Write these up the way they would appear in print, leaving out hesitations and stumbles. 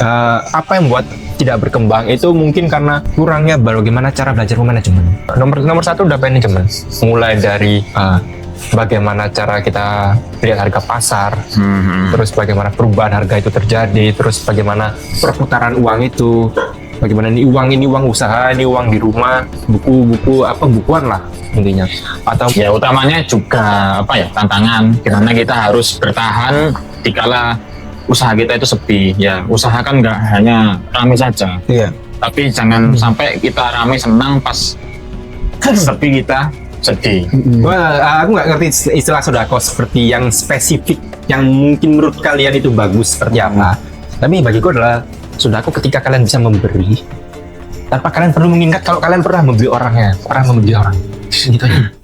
Apa yang membuat tidak berkembang itu mungkin karena kurangnya bagaimana cara belajar manajemen. Nomor satu udah manajemen. Mulai dari bagaimana cara kita lihat harga pasar, terus bagaimana perubahan harga itu terjadi, terus bagaimana perputaran uang itu, bagaimana ini uang usaha, ini uang di rumah, bukuan lah intinya. Atau ya utamanya juga tantangan gimana kita harus bertahan dikala usaha kita itu sepi. Ya usaha kan nggak hanya ramai saja, tapi jangan sampai kita ramai senang pas sepi kita sedih. Aku nggak ngerti istilah sodako seperti yang spesifik yang mungkin menurut kalian itu bagus seperti apa. Tapi bagiku adalah sodako ketika kalian bisa memberi tanpa kalian perlu mengingat kalau kalian pernah membeli orangnya, gitu aja.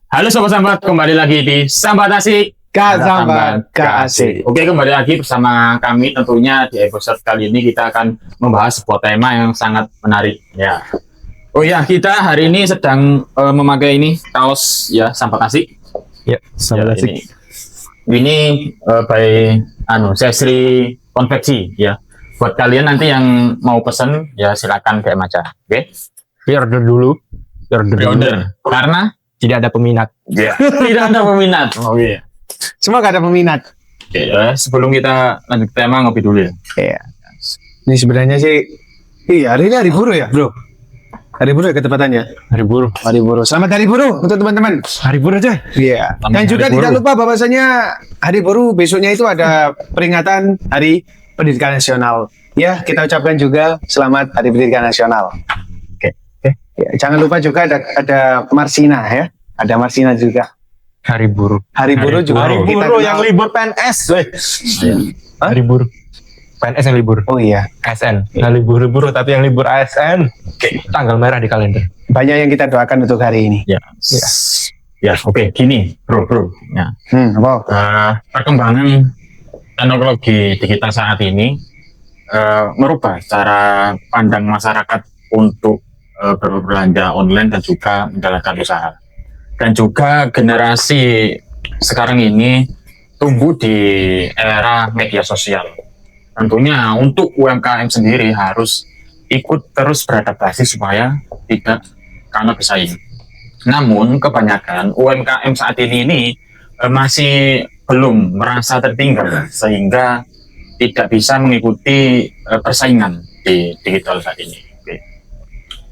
Halo Sobat Sambat, kembali lagi di Sambat Asik. Sambat Asik. Oke, kembali lagi bersama kami tentunya di episode kali ini kita akan membahas sebuah tema yang sangat menarik ya. Oh ya, kita hari ini sedang memakai ini kaos ya Sambat Asik. Ya, Sambat Asik. Ini by Sesri Konveksi ya. Buat kalian nanti yang mau pesen ya silakan DM aja. Oke. Pre-order dulu. Pre-order. Karena tidak ada peminat. Ya. Tidak ada peminat. Oh iya. Semua gak ada peminat. Oke, sebelum kita lanjut ke tema ngopi dulu ya. Iya. Ini sebenarnya sih, hari ini hari buruh ya, bro. Hari buruh ya ketepatannya. Hari buruh. Selamat hari buruh untuk teman-teman. Hari buruh aja. Iya. Dan juga tidak lupa bahwasanya hari buruh besoknya itu ada peringatan Hari Pendidikan Nasional. Ya, kita ucapkan juga selamat Hari Pendidikan Nasional. Ya, jangan lupa juga ada Marsina ya. Ada Marsina juga. Hari buruh. Hari buruh juga. Hari buruh yang libur PNS. Hari buruh. PNS yang libur. Oh iya. ASN. Nah, libur tapi yang libur ASN. Oke. Tanggal merah di kalender. Banyak yang kita doakan untuk hari ini. Ya. Ya, oke. Gini, bro. Ya. Apa? Perkembangan teknologi digital saat ini merubah cara pandang masyarakat untuk berbelanja online dan juga menjalankan usaha. Dan juga generasi sekarang ini tumbuh di era media sosial. Tentunya untuk UMKM sendiri harus ikut terus beradaptasi supaya tidak kalah bersaing. Namun kebanyakan UMKM saat ini masih belum merasa tertinggal sehingga tidak bisa mengikuti persaingan di digital saat ini.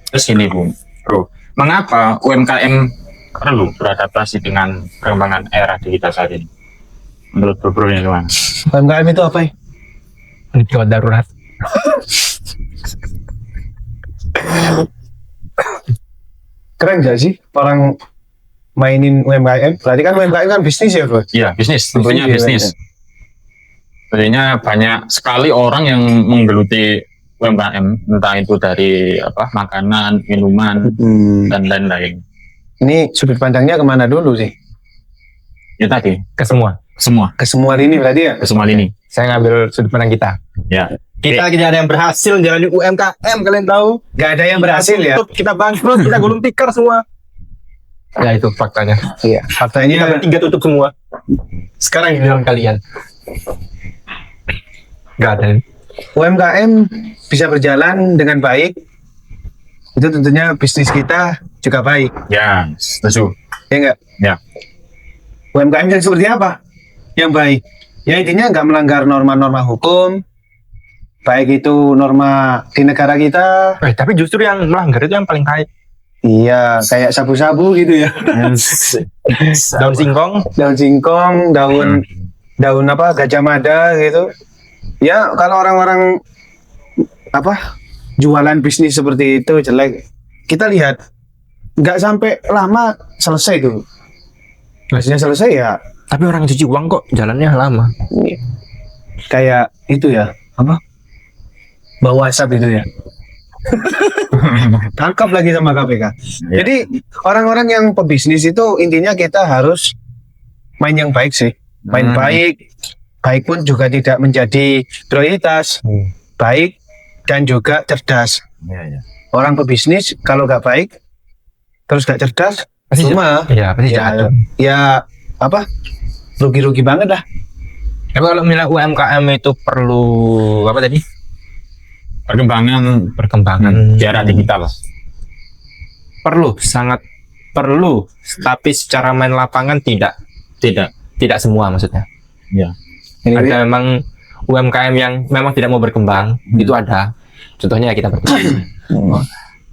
Terus gini bro, mengapa UMKM perlu beradaptasi dengan perkembangan era digital saat ini? Menurut bro ini gimana? UMKM itu apa ya? Gawat darurat. Keren gak sih orang mainin UMKM? Berarti kan UMKM kan bisnis ya bro? Iya bisnis, tentunya bisnis. Tentunya banyak sekali orang yang menggeluti UMKM, entah itu dari makanan, minuman, dan lain-lain. Ini sudut pandangnya kemana dulu sih? Ya tadi, Ke semua. Ke semua lini berarti ya? Ke semua lini. Saya ngambil sudut pandang kita. Ya. Kita tidak ada yang berhasil menjalani UMKM, kalian tahu? Gak ada yang berhasil ya? Kita bangkrut, kita gulung tikar semua. Ya itu faktanya. Iya. Faktanya kita bertiga tutup semua. Sekarang giliran kalian. Gak ada. UMKM bisa berjalan dengan baik, itu tentunya bisnis kita juga baik. Ya, setuju. Ya enggak? Ya. UMKM yang seperti apa? Yang baik. Ya intinya nggak melanggar norma-norma hukum, baik itu norma di negara kita. Tapi justru yang melanggar itu yang paling baik. Iya, kayak sabu-sabu gitu ya. Daun singkong, daun gajah mada gitu. Ya kalau orang-orang jualan bisnis seperti itu jelek, kita lihat nggak sampai lama selesai tuh. Biasanya selesai ya. Tapi orang cuci uang kok jalannya lama. Kayak itu ya bau asap itu ya. Tangkap lagi sama KPK. Iya. Jadi orang-orang yang pebisnis itu intinya kita harus main yang baik sih. Main baik. Baik pun juga tidak menjadi prioritas. Baik dan juga cerdas. Iya. Orang pebisnis kalau nggak baik terus nggak cerdas, Pasti cuma Iya, pasti jatuh. ya apa? Rugi-rugi banget lah. Tapi kalau misalnya UMKM itu perlu apa tadi? Perkembangan di era digital. perlu, sangat perlu. Tapi secara main lapangan tidak semua maksudnya. Ya. Ada memang UMKM yang memang tidak mau berkembang, itu ada. Contohnya kita berkembang.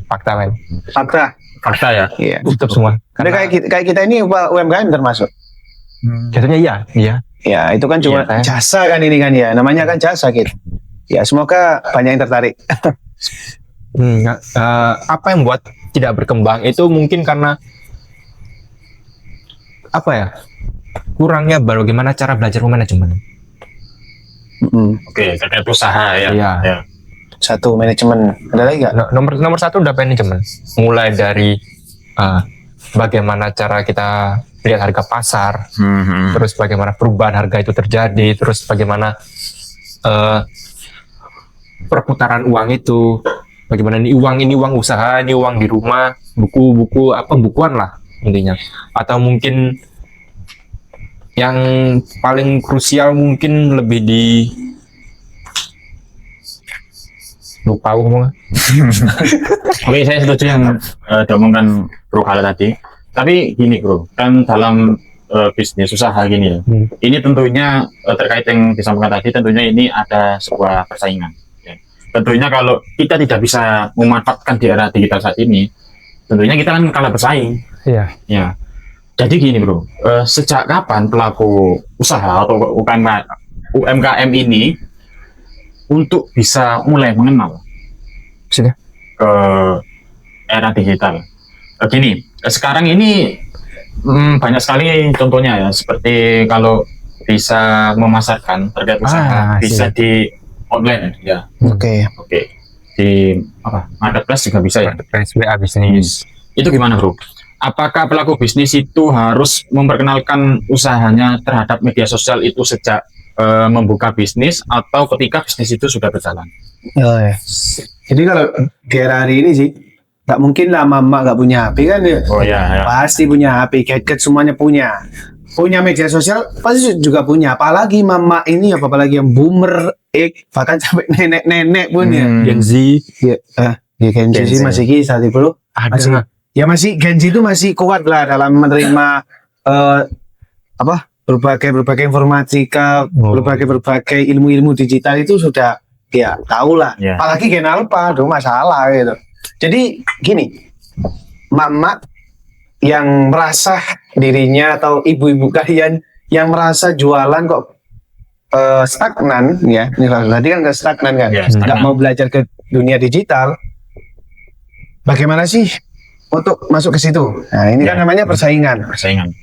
Fakta men. Fakta ya. iya. Tutup semua. Karena kayak kita ini UMKM termasuk. Jatuhnya iya. Ya itu kan cuma Iya, jasa kan ini kan ya, namanya kan jasa gitu. Ya semoga banyak yang tertarik. Apa yang membuat tidak berkembang itu mungkin karena apa ya? Kurangnya bagaimana cara belajar manajemen. Oke, terkait usaha ya. Iya. Ya. Satu manajemen, ada lagi nggak? Nomor satu udah manajemen. Mulai dari bagaimana cara kita lihat harga pasar, terus bagaimana perubahan harga itu terjadi, terus bagaimana perputaran uang itu, bagaimana ini uang usaha, ini uang di rumah, buku bukuan lah intinya. Atau mungkin yang paling krusial mungkin lebih di lupa ngomong. Oke, saya setuju yang diomongkan Bro Khaled tadi. Tapi gini Bro, kan dalam bisnis usaha gini ya. Ini tentunya terkait yang disampaikan tadi, tentunya ini ada sebuah persaingan. Ya. Tentunya kalau kita tidak bisa memanfaatkan di era digital saat ini, tentunya kita kan kalah bersaing. Iya. Ya. Jadi gini Bro, sejak kapan pelaku usaha atau UMKM ini untuk bisa mulai mengenal Sudah. ke era digital? Gini, sekarang ini banyak sekali contohnya ya, seperti kalau bisa memasarkan terkait usaha bisa di online ya. Oke. Di marketplace juga bisa ya. Marketplace WA bisnis. Itu gimana Bro? Apakah pelaku bisnis itu harus memperkenalkan usahanya terhadap media sosial itu sejak membuka bisnis atau ketika bisnis itu sudah berjalan? Oh, ya. Jadi kalau di era hari ini sih nggak mungkin lah mama nggak punya HP kan ya. Oh ya. Pasti punya HP, gadget semuanya punya. Punya media sosial pasti juga punya. Apalagi mama ini apalagi yang boomer, bahkan sampai nenek-nenek pun ya. Gen Z. Ya, Gen Z sih masih kisah bro. Ada. Masih Gen Z itu masih kuat lah dalam menerima berbagai informatika, berbagai ilmu-ilmu digital itu sudah ya tahu lah. Yeah. Apalagi Gen Alpha, aduh masalah gitu. Jadi gini, mama yang merasa dirinya atau ibu-ibu kalian yang merasa jualan kok stagnan ya, ini tadi kan nggak stagnan kan, nggak mau belajar ke dunia digital. Bagaimana sih untuk masuk ke situ? Nah ini kan namanya persaingan.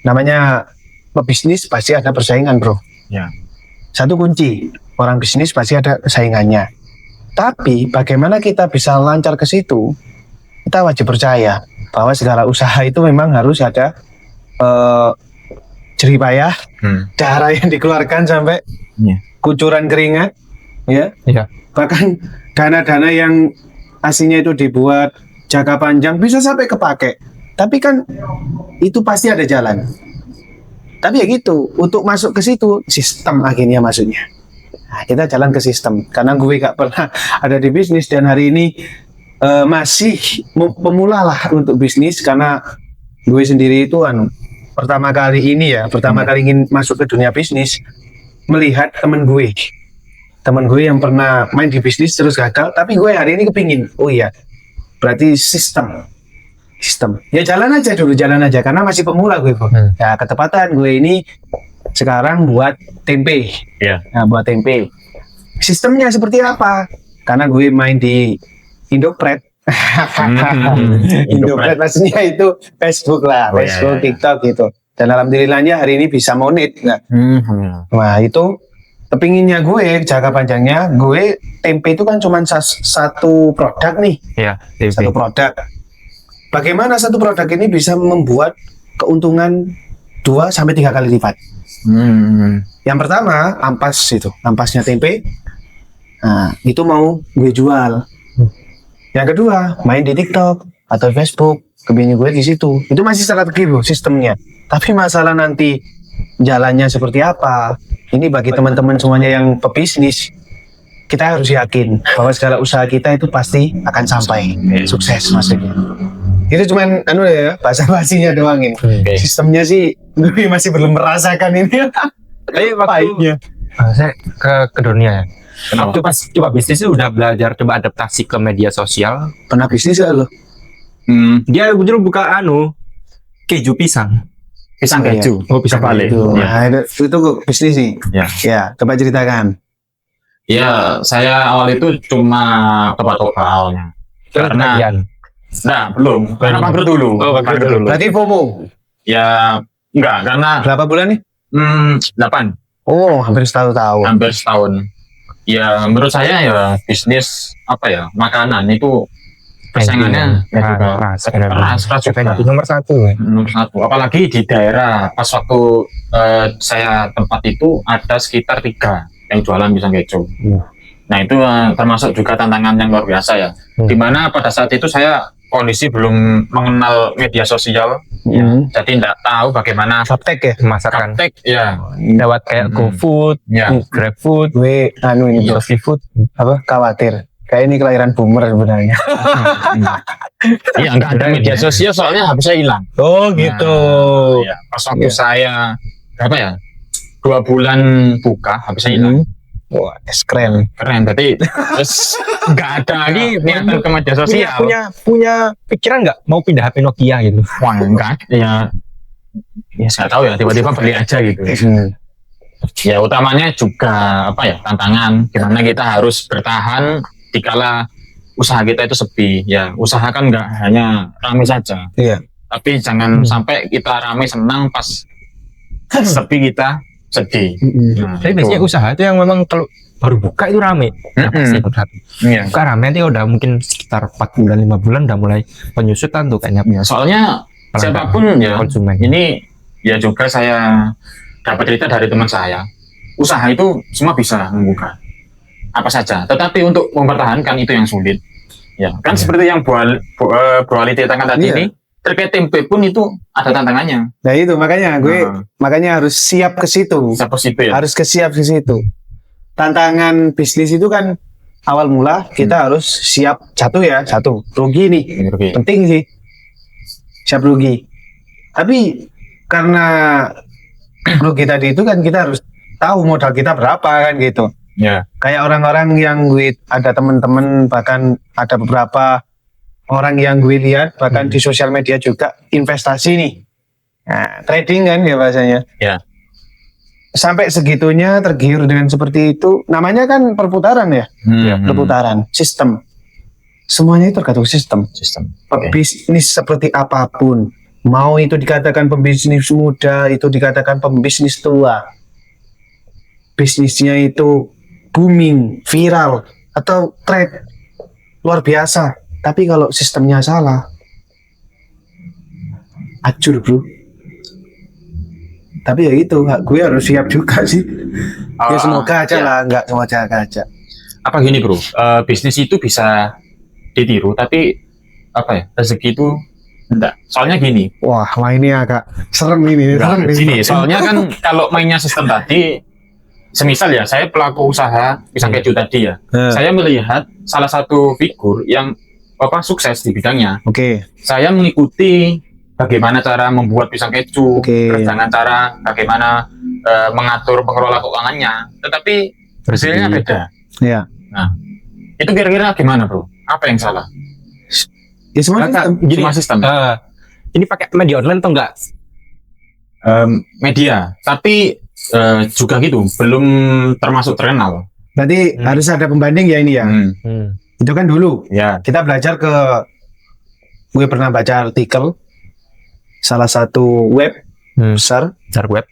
Namanya pebisnis pasti ada persaingan bro. Ya. Satu kunci, orang bisnis pasti ada saingannya. Tapi bagaimana kita bisa lancar ke situ? Kita wajib percaya bahwa segala usaha itu memang harus ada jerih payah, darah yang dikeluarkan sampai kucuran keringat, ya. Bahkan dana-dana yang aslinya itu dibuat jangka panjang bisa sampai kepake. Tapi kan itu pasti ada jalan. Tapi ya gitu, untuk masuk ke situ sistem akhirnya maksudnya. Nah, kita jalan ke sistem. Karena gue gak pernah ada di bisnis dan hari ini masih pemula lah untuk bisnis karena gue sendiri itu pertama kali ingin masuk ke dunia bisnis melihat temen gue yang pernah main di bisnis terus gagal, tapi gue hari ini kepingin, oh iya, berarti sistem ya jalan aja karena masih pemula gue ya ketepatan gue ini sekarang buat tempe buat tempe sistemnya seperti apa karena gue main di Indopret Indopret maksudnya itu Facebook lah, Facebook, TikTok gitu dan alhamdulillahnya hari ini bisa monet nah itu Kepinginnya gue, jangka panjangnya, gue tempe itu kan cuma satu produk nih. Iya, Satu produk. Bagaimana satu produk ini bisa membuat keuntungan 2-3 kali lipat? Yang pertama, ampasnya tempe. Nah, itu mau gue jual. Yang kedua, main di TikTok atau Facebook, kepingin gue di situ. Itu masih strategi bro, sistemnya. Tapi masalah nanti jalannya seperti apa? Ini bagi teman-teman semuanya yang pebisnis, kita harus yakin bahwa segala usaha kita itu pasti akan sampai sukses maksudnya. Itu cuman bahasa basinya doang ini. Sistemnya sih gue masih belum merasakan ini. Tapi waktu saya ke dunia ya. Waktu pas coba bisnis itu udah belajar coba adaptasi ke media sosial. Pernah bisnis gak lo? Dia betul buka keju pisang. Pisang keju. Oh, pisang balik. Itu, Ya. nah, itu bisnis nih. Ya, coba ceritakan. Ya, saya awal itu cuma coba-coba awalnya. Karena belum. Karena bangkrut dulu. Oh, bangkrut dulu. Berarti FOMO. Ya, enggak, karena Berapa bulan nih? 8, Oh, hampir setahun. hampir setahun. Ya, menurut saya ya bisnis makanan itu persaingannya keras juga. Nomor satu. Nomor satu. Apalagi di daerah pas waktu saya tempat itu ada sekitar 3 yang jualan pisang keju. Nah itu termasuk juga tantangan yang luar biasa ya. Dimana pada saat itu saya kondisi belum mengenal media sosial, jadi tidak tahu bagaimana Gaptek ya? Masakan ya lewat kayak GoFood, ya. GrabFood, Gue ini bro, Seafood. khawatir. Kayak ini kelahiran boomer sebenarnya. Iya nggak ada media sosial soalnya HP saya hilang. Oh Ya, pas waktu saya 2 bulan buka HP saya hilang. Wah, keren. Keren, berarti terus nggak ada lagi niatan ke media sosial. Punya pikiran nggak mau pindah HP Nokia gitu? Wah, enggak. Ya nggak tahu ya, tiba-tiba beli aja gitu. Ya utamanya juga tantangan gimana kita harus bertahan dikala usaha kita itu sepi. Ya usaha kan nggak hanya ramai saja. Iya. Tapi jangan sampai kita ramai senang pas sepi kita sedih. Tapi biasanya usaha itu yang memang kalau baru buka itu rame. Pasti satu. Iya. Buka rame nanti udah mungkin sekitar 4 bulan 5 bulan udah mulai penyusutan tuh kayaknya. Ya, soalnya siapapun ya konsumen. ini ya juga saya dapat cerita dari teman saya. Usaha itu semua bisa membuka apa saja, tetapi untuk mempertahankan itu yang sulit. Ya, kan seperti yang Buali ceritakan tadi ini, terkait tempe pun itu ada tantangannya. Nah itu makanya gue harus siap ke situ. Siapa situ ya? Harus siap ke situ. Tantangan bisnis itu kan awal mula kita harus siap satu rugi nih. Penting sih. Siap rugi. Tapi karena rugi tadi itu kan kita harus tahu modal kita berapa kan gitu. Ya. Kayak orang-orang yang gue ada teman-teman, bahkan ada beberapa orang yang gue lihat bahkan di sosial media juga investasi nih. Nah, trading kan ya bahasanya. Ya. Sampai segitunya tergiur dengan seperti itu, namanya kan perputaran ya. Perputaran, sistem. Semuanya itu tergantung sistem. Bisnis seperti apapun, mau itu dikatakan pembisnis muda, itu dikatakan pembisnis tua, bisnisnya itu booming, viral, atau trend luar biasa. Tapi kalau sistemnya salah, acur bro. Tapi ya itu, gue harus siap juga sih. Ya semoga aja lah, nggak semoga aja. Apa gini bro, bisnis itu bisa ditiru, tapi rezeki itu enggak. Soalnya gini. Wah ini agak serem ini. Gini, soalnya kan kalau mainnya sistem tadi, semisal ya, saya pelaku usaha pisang keju tadi ya. Saya melihat salah satu figur yang sukses di bidangnya. Saya mengikuti bagaimana cara membuat pisang keju, dengan cara bagaimana mengatur pengelola keuangannya. Tetapi hasilnya beda. Iya. Nah, itu kira-kira gimana bro? Apa yang salah? Ya semua sistem. Ini pakai media online atau enggak? Media, tapi juga gitu, belum termasuk terkenal. Berarti harus ada pembanding ya ini ya. Itu kan dulu. Ya. Kita belajar gue pernah baca artikel salah satu web besar. Dark web.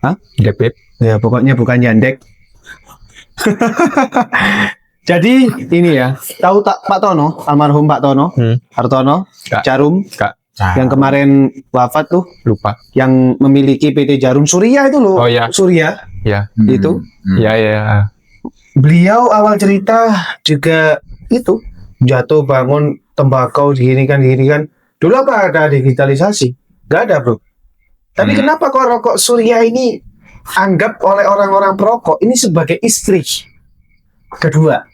Hah? Dark web. Ya pokoknya bukan Yandex. Jadi ini ya, tahu tak Pak Tono, almarhum Pak Tono, Hartono, Kak. Jarum, Kak, yang kemarin wafat tuh, lupa. yang memiliki PT Jarum Surya itu loh, Oh, iya. Surya Ya. itu. Ya, ya. Beliau awal cerita juga itu jatuh bangun tembakau gini kan. Dulu apa ada digitalisasi? Gak ada bro. Tapi kenapa kok rokok Surya ini anggap oleh orang-orang perokok ini sebagai istri kedua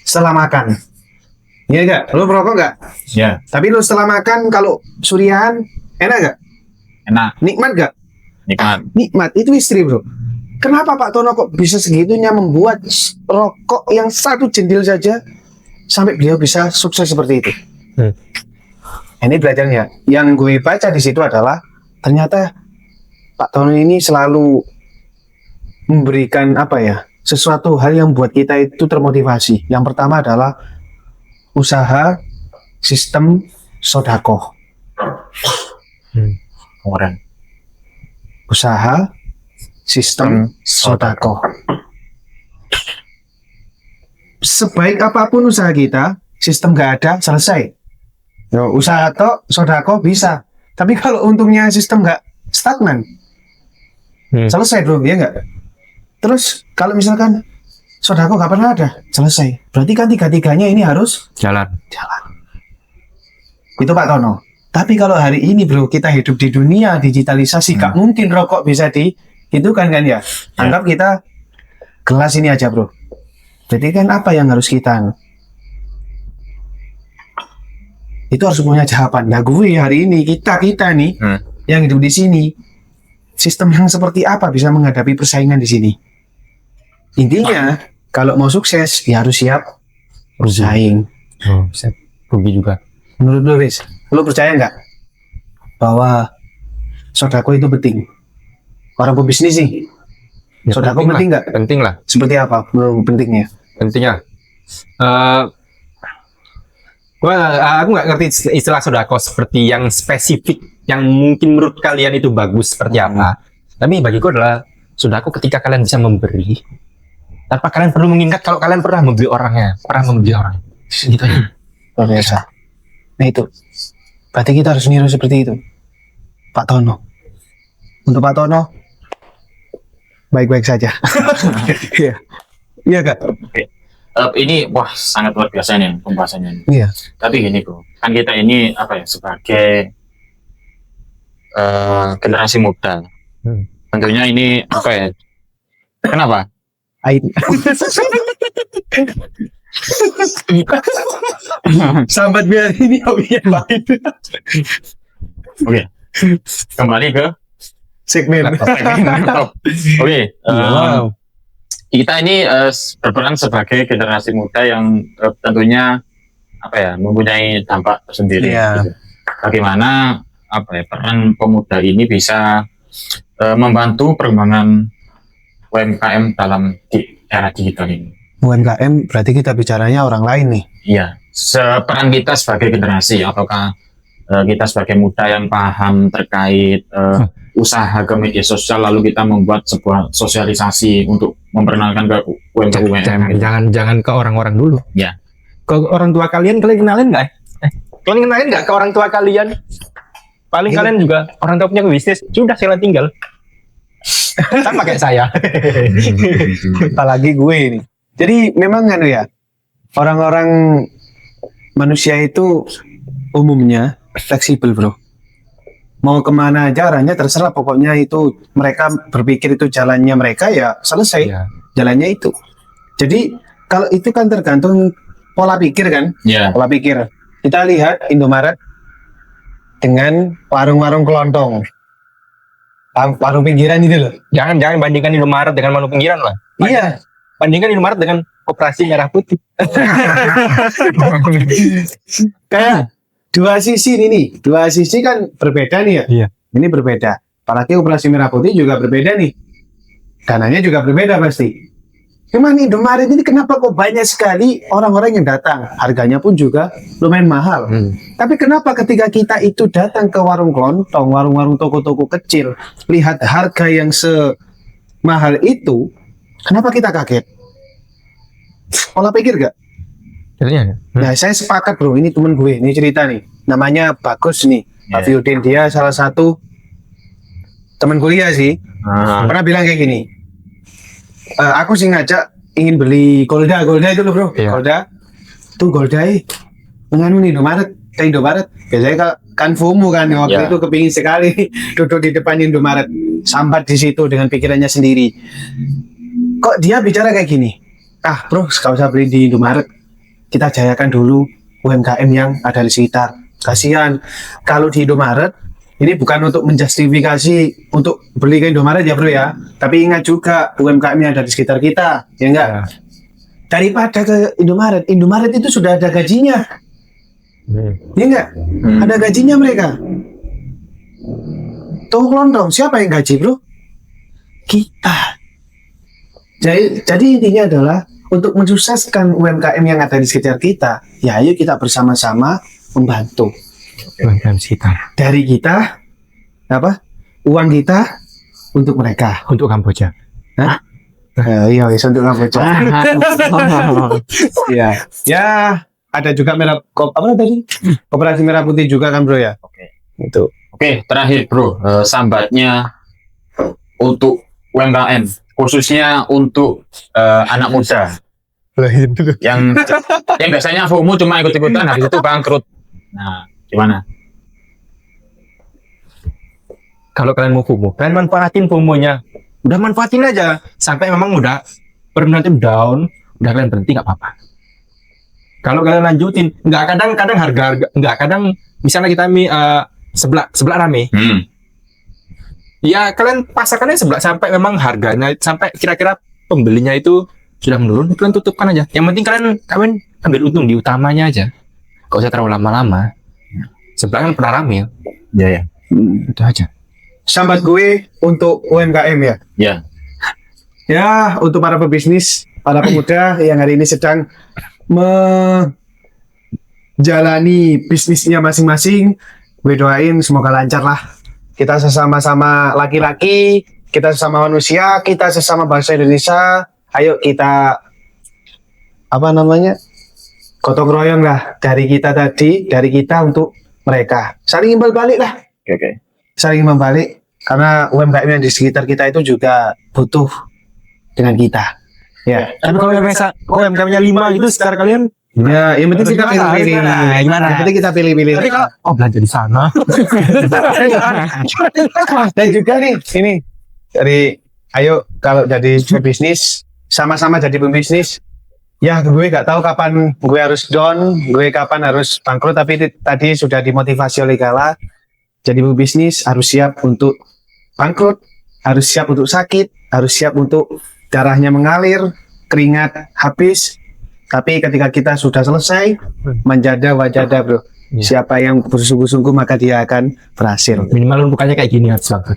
setelah makan? Iya gak? Lu perokok gak? Ya, Tapi lu setelah makan kalau Suryahan enak gak? enak, Nikmat gak? nikmat. Nikmat. Itu istri bro. Kenapa Pak Tono kok bisa segitunya membuat rokok yang satu jendil saja sampai beliau bisa sukses seperti itu? Ini belajarnya. Yang gue baca di situ adalah ternyata Pak Tono ini selalu memberikan apa ya, sesuatu hal yang buat kita itu termotivasi. Yang pertama adalah usaha sistem sodako. Keren. Usaha sistem sodako. Sebaik apapun usaha kita, sistem nggak ada, selesai. Yo, usaha tok, sodako bisa. Tapi kalau untungnya sistem nggak stagnan, selesai bro, ya nggak? Terus kalau misalkan sodako nggak pernah ada, selesai. Berarti kan tiga-tiganya ini harus Jalan. jalan. Itu Pak Tono. Tapi kalau hari ini bro, kita hidup di dunia digitalisasi, gak mungkin rokok bisa itu kan ya. Anggap kita gelas ini aja bro. Jadi kan apa yang harus kita itu harus punya jawaban. Nah gue hari ini kita nih yang hidup di sini, sistem yang seperti apa bisa menghadapi persaingan di sini? Intinya kalau mau sukses ya harus siap bersaing. Oh, saya rugi juga. Menurut lu Riz, lu percaya nggak bahwa sodako itu penting? Orang pebisnis sih, Ya, sodako penting nggak? Penting lah. Seperti apa menurut pentingnya? Penting lah. Aku nggak ngerti istilah sodako seperti yang spesifik, yang mungkin menurut kalian itu bagus seperti apa. Tapi bagiku adalah sodako ketika kalian bisa memberi tanpa kalian perlu mengingat kalau kalian pernah memberi orangnya, gitu aja. Luar biasa. Nah itu, berarti kita harus niru seperti itu, Pak Tono. Untuk Pak Tono, baik-baik saja. Iya, iya kak. Ini wah sangat luar biasa nih pembahasannya. Iya. Tapi gini bro, kan kita ini apa ya sebagai generasi muda. Tentunya ini apa ya? Kenapa? Sambat biar ini hobi yang lain. Oke. Kembali ke Segmen. Oke. Wow. Kita ini berperan sebagai generasi muda yang tentunya apa ya mempunyai dampak tersendiri. Iya. Gitu. Bagaimana apa ya peran pemuda ini bisa membantu perkembangan UMKM dalam era digital ini. UMKM berarti kita bicaranya orang lain nih. Iya. Peran kita sebagai generasi, ataukah kita sebagai muda yang paham terkait usaha ke media sosial, lalu kita membuat sebuah sosialisasi untuk memperkenalkan ke UMKM. Jangan ke orang-orang dulu. Ya. Ke orang tua kalian kenalin nggak? Kalian kenalin nggak ke orang tua kalian? Paling Ini- kalian juga orang tua punya bisnis, sudah sila tinggal. Sama kayak saya. Apalagi gue ini. Jadi memang kan ya, orang-orang manusia itu umumnya fleksibel bro. Mau kemana aja arahnya terserah, pokoknya itu mereka berpikir itu jalannya mereka ya selesai, Ya. jalannya itu. Jadi kalau itu kan tergantung pola pikir kan, Ya. pola pikir. Kita lihat Indomaret dengan warung-warung kelontong, warung pinggiran itu loh. Jangan bandingkan Indomaret dengan warung pinggiran lah. Iya. Bandingkan Indomaret dengan Operasi Merah Putih. Kayak dua sisi ini nih, dua sisi kan berbeda nih ya. Iya. Ini berbeda. Apalagi Operasi Merah Putih juga berbeda nih. Dananya juga berbeda pasti. Cuman Indomaret ini kenapa kok banyak sekali orang-orang yang datang? Harganya pun juga lumayan mahal. Tapi kenapa ketika kita itu datang ke warung kelontong, warung-warung toko-toko kecil, lihat harga yang semahal itu, Kenapa kita kaget? Pola pikir gak? Jadinya, Nah, saya sepakat bro, ini temen gue, ini cerita nih. Namanya Bagus nih, Pak Fiudin. Dia salah satu teman kuliah sih. Pernah bilang kayak gini. Aku sih ngajak ingin beli Golda itu loh bro. Iya. Golda. Tuh Golda menganu nih Indomaret. Kayak Indomaret. Biasanya kan FOMO kan waktu Iya. itu kepingin sekali duduk di depan Indomaret. Sambat di situ dengan pikirannya sendiri. Kok dia bicara kayak gini? Ah bro, gak usah beli di Indomaret. Kita jayakan dulu UMKM yang ada di sekitar. Kasihan kalau di Indomaret, ini bukan untuk menjustifikasi untuk beli ke Indomaret ya bro ya, tapi ingat juga UMKM yang ada di sekitar kita, ya enggak? Ya. Daripada ke Indomaret itu sudah ada gajinya, ya enggak? Ada gajinya mereka. Tolong dong, siapa yang gaji bro? Kita. Jadi intinya adalah untuk mensukseskan UMKM yang ada di sekitar kita, ya ayo kita bersama-sama membantu. UMKM sekitar. Dari kita, uang kita untuk mereka. Untuk Kamboja. Iya, untuk Kamboja. Iya. Ya, ada juga merah apa tadi? Koperasi Merah Putih juga kan bro ya? Oke. Itu. Oke, terakhir bro, sambatnya untuk UMKM, khususnya untuk anak muda yang biasanya FOMO cuma ikut-ikutan, habis itu bangkrut. Nah, gimana? Kalau kalian mau FOMO, kalian manfaatin FOMO-nya. Udah manfaatin aja. Sampai memang udah benar down, udah kalian berhenti nggak apa-apa. Kalau kalian lanjutin, nggak kadang harga nggak kadang misalnya kita sebelah rame. Ya kalian pasarkannya sebelah sampai memang harganya sampai kira-kira pembelinya itu sudah menurun, kalian tutupkan aja. Yang penting kalian ambil untung di utamanya aja. Gak usah terlalu lama-lama. Sebelah kan pernah rame. Ya. Itu aja. Sambat gue untuk UMKM ya. Ya. Ya, untuk para pebisnis, para pemuda yang hari ini sedang menjalani bisnisnya masing-masing, gue doain semoga lancar lah. Kita sesama-sama laki-laki, kita sesama manusia, kita sesama bangsa Indonesia. Ayo kita gotong royong lah dari kita untuk mereka. Saling imbal balik lah. Oke. Saling membalik karena UMKM yang di sekitar kita itu juga butuh dengan kita. Ya. Tapi kalau UMKM-nya 5 gitu sekitar kalian Ya, yang penting kita pilih-pilih. Gimana? Yang penting kita pilih-pilih. Tapi kalau belanja di sana. Dan juga nih, ini ayo kalau jadi pebisnis, sama-sama jadi pebisnis. Ya, gue gak tahu kapan gue harus down, gue kapan harus bangkrut, tapi tadi sudah dimotivasi oleh Gala. Jadi pebisnis harus siap untuk bangkrut, harus siap untuk sakit, harus siap untuk darahnya mengalir, keringat habis. Tapi ketika kita sudah selesai, manjada wajada bro. Ya. Siapa yang bersungguh-sungguh maka dia akan berhasil. Minimal bukannya kayak gini harus bangkrut.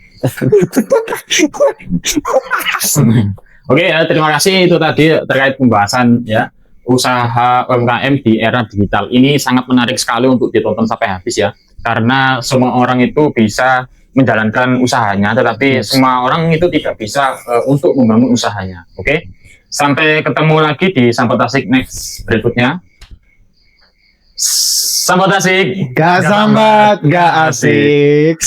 Oke ya, terima kasih itu tadi terkait pembahasan ya usaha UMKM di era digital. Ini sangat menarik sekali untuk ditonton sampai habis ya. Karena semua orang itu bisa menjalankan usahanya, tetapi semua orang itu tidak bisa untuk membangun usahanya. Oke. Sampai ketemu lagi di Sambat Asik next berikutnya. Sambat Asik. Gak sambat, gak asik.